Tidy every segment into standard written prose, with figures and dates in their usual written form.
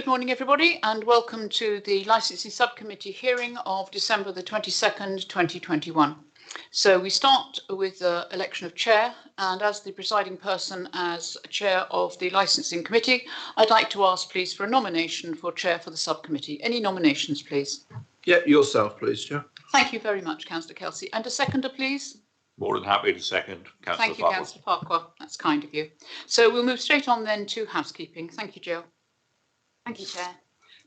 Good morning, everybody, and welcome to the Licensing Subcommittee hearing of December the 22nd, 2021. So we start with the election of chair, and as the presiding person, as chair of the Licensing Committee, I'd like to ask, please, for a nomination for chair for the subcommittee. Any nominations, please? Yeah, yourself, please, Chair. Thank you very much, Councillor Kelsey. And a seconder, please? More than happy to second, Councillor Thank you, Farquhar. Councillor Farquhar. That's kind of you. So we'll move straight on then to housekeeping. Thank you, Jill. Thank you, Chair.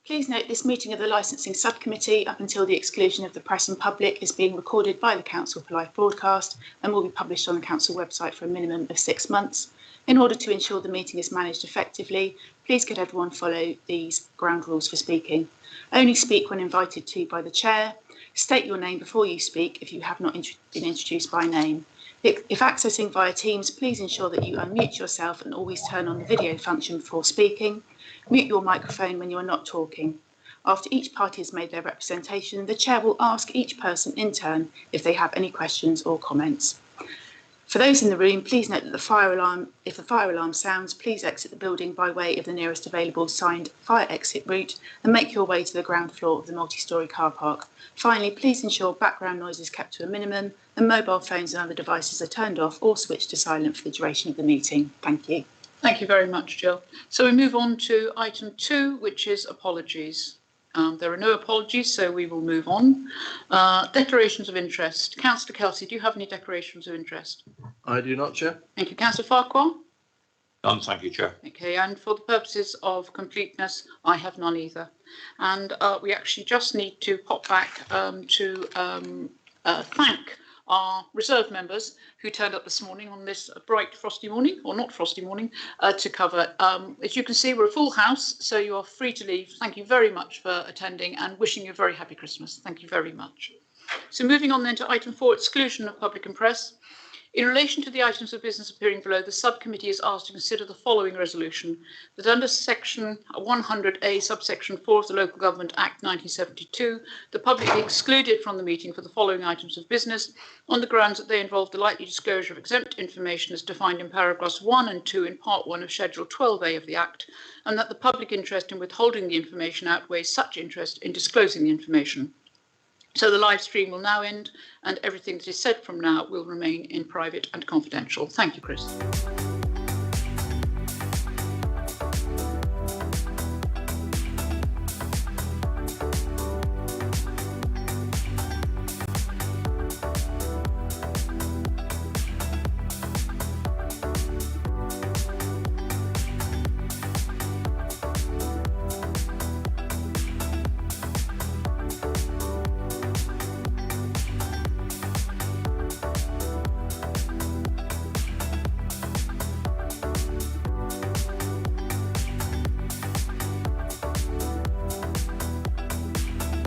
Please note this meeting of the Licensing Subcommittee, up until the exclusion of the press and public, is being recorded by the Council for live broadcast and will be published on the Council website for a minimum of 6 months. In order to ensure the meeting is managed effectively, please could everyone follow these ground rules for speaking. Only speak when invited to by the Chair. State your name before you speak if you have not been introduced by name. If accessing via Teams, please ensure that you unmute yourself and always turn on the video function before speaking. Mute your microphone when you are not talking. After each party has made their representation, the Chair will ask each person in turn if they have any questions or comments. For those in the room, please note that if the fire alarm sounds, please exit the building by way of the nearest available signed fire exit route and make your way to the ground floor of the multi-storey car park. Finally, please ensure background noise is kept to a minimum and mobile phones and other devices are turned off or switched to silent for the duration of the meeting. Thank you. Thank you very much, Jill. So we move on to item 2, which is apologies. There are no apologies, so we will move on. Declarations of interest. Councillor Kelsey, do you have any declarations of interest? I do not, Chair. Thank you. Councillor Farquhar? None, thank you, Chair. Okay, and for the purposes of completeness, I have none either. And we actually just need to pop back to thank our reserve members who turned up this morning on this bright frosty morning, or not frosty morning, to cover. As you can see, we're a full house, so you are free to leave. Thank you very much for attending and wishing you a very happy Christmas. Thank you very much. So moving on then to item 4, exclusion of public and press. In relation to the items of business appearing below, the subcommittee is asked to consider the following resolution: that under section 100A, subsection 4 of the Local Government Act 1972, the public be excluded from the meeting for the following items of business on the grounds that they involve the likely disclosure of exempt information as defined in paragraphs 1 and 2 in part 1 of Schedule 12A of the Act, and that the public interest in withholding the information outweighs such interest in disclosing the information. So the live stream will now end and everything that is said from now will remain in private and confidential. Thank you, Chris.